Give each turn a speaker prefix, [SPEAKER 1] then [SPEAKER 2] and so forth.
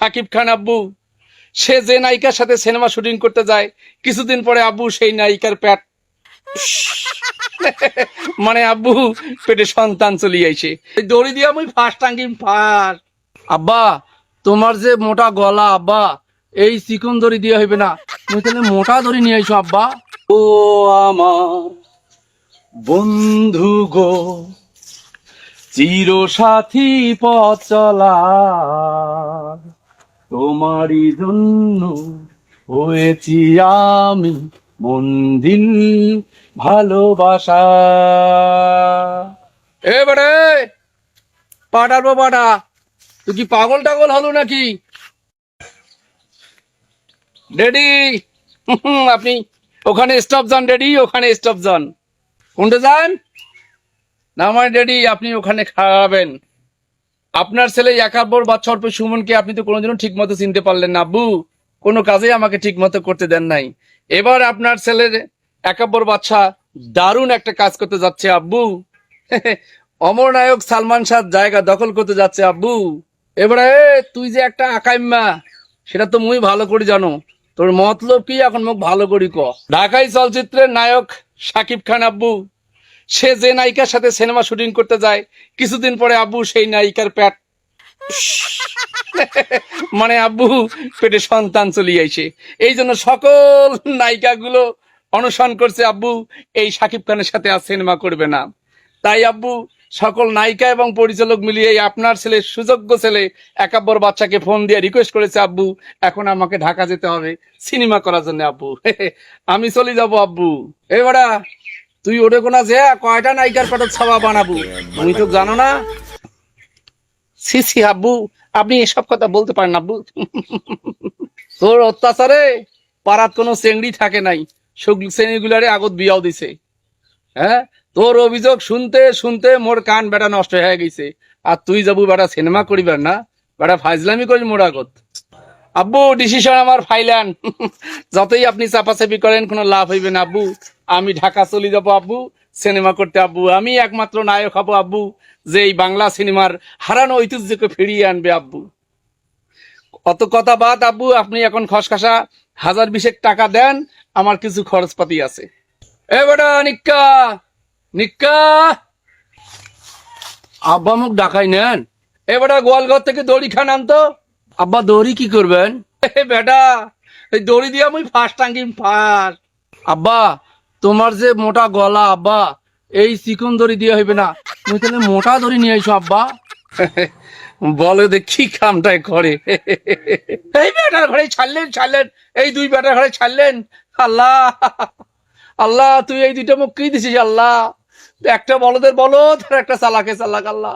[SPEAKER 1] শাকিব খান আব্বু সে যে নায়িকার সাথে সিনেমা শুটিং করতে যায় কিছুদিন পরে আব্বু সেই নায়িকার পেট মানে আব্বু পেটে সন্তান চলে আইছে দড়ি দিয়ে আমি ফার্স্ট টাঙ্গিম ফার্স্ট। আব্বা তোমার যে মোটা গলা আব্বা এই চিকন দড়ি দিয়ে হইবে না, তুমি তাহলে মোটা দড়ি নিয়ে আইছো আব্বা। ও আমার বন্ধু গো, চির সাথী পথ চলা, তোমারই জন্য হয়েছি আমি মন্দির ভালোবাসা। এবারে পাঠাবো পাঠা, তুই কি পাগল টাগল হলো নাকি? ডেডি আপনি ওখানে স্টপ যান, ডেডি ওখানে স্টপ যান। কোনটা যান? না মানে ডেডি আপনি ওখানে খাওয়াবেন। আপনার ছেলে একাব্বর বাচ্চা অল্প সুমনকে আপনি তো কোনোদিনও ঠিক মতো চিনতে পারলেন না আব্বু, কোনো কাজেই আমাকে ঠিক মতো করতে দেন নাই। এবার আপনার ছেলের একাব্বর বাচ্চা দারুণ একটা কাজ করতে যাচ্ছে আব্বু। অমর নায়ক সালমান শাহ জায়গা দখল করতে যাচ্ছে আব্বু। এবারে তুই যে একটা আকাইম্মা সেটা তো মুই ভালো করে জানো, তোর মতলব কি এখন মুখ ভালো করি ক। ঢাকাই চলচ্চিত্রের নায়ক শাকিব খান আব্বু সে যে নায়িকার সাথে সিনেমা শুটিং করতে যায় কিছুদিন পরে আব্বু সেই নায়িকার পেট মানে আব্বু পেটে সন্তান চলে আইছে। এই জন্য সকল নায়িকাগুলো অনশন করছে আব্বু এই শাকিব খানের সাথে আর সিনেমা করবে না। তাই আব্বু সকল নায়িকা এবং পরিচালক মিলিয়ে আপনার ছেলে সুযোগ্য ছেলে একাব্বর বাচ্চাকে ফোন দিয়ে রিকোয়েস্ট করেছে আব্বু এখন আমাকে ঢাকা যেতে হবে সিনেমা করার জন্য আব্বু। আমি চলে যাব আব্বু। এবারা তুই ওরে কোনা যে কয়টা নায়িকার পেটত ছাওয়া বানাবো তুমি তো জানো না। সি সি আব্বু আপনি এসব কথা বলতে পারেন আব্বু। তোর অত্যাচারে পাড়াত কোনো চেংড়ি থাকে নাই, শ্রেণীগুলারে আগত বিয়াও দিছে। হ্যাঁ তোর অভিযোগ শুনতে শুনতে মোর কান বেটা নষ্ট হয়ে গেছে। আর তুই যাবো বেটা সিনেমা করিবার না, বেটা ফাইজলামি করি মোর আগত। আব্বু ডিসিশন আমার ফাইলান। যতই আপনি চাপাচাপি করেন কোনো লাভ হইবে না আব্বু। আমি ঢাকা চলে যাবো আব্বু সিনেমা করতে আব্বু। আমি একমাত্র নায়ক হব আব্বু যে এই বাংলা সিনেমার হারানো ঐতিহ্যকে ফিরিয়ে আনবে আব্বু। অত কথা বাদ আব্বু, আপনি এখন খসখসা 1020 টাকা দেন, আমার কিছু খরচপাতি আছে। এ বেটা নিক্কা নিক্কা, আব্বা মুখ ডাকাই নেন। এ বেটা গোয়ালঘর থেকে দড়ি খান আনতো। আব্বা দড়ি কি করবেন? বেটা এই দড়ি দিয়ে আমি ফার্স্ট টাঙ্গিম ফার্স্ট। আব্বা তোমার যে মোটা গলা আব্বা এই চিকন দড়ি দিয়ে হইবে না, তুমি তাহলে মোটা দড়ি নিয়ে আইছো আব্বা। বলে দেখি কামটাই করে। এই বেটার ঘরে ছাড়লেন ছাড়লেন, এই দুই বেটার ঘরে ছাড়লেন। আল্লাহ আল্লাহ তুই এই দুইটা মুখ কি দিছিস আল্লাহ, একটা বলদের বলদ আর একটা চালাকে চালাক আল্লাহ।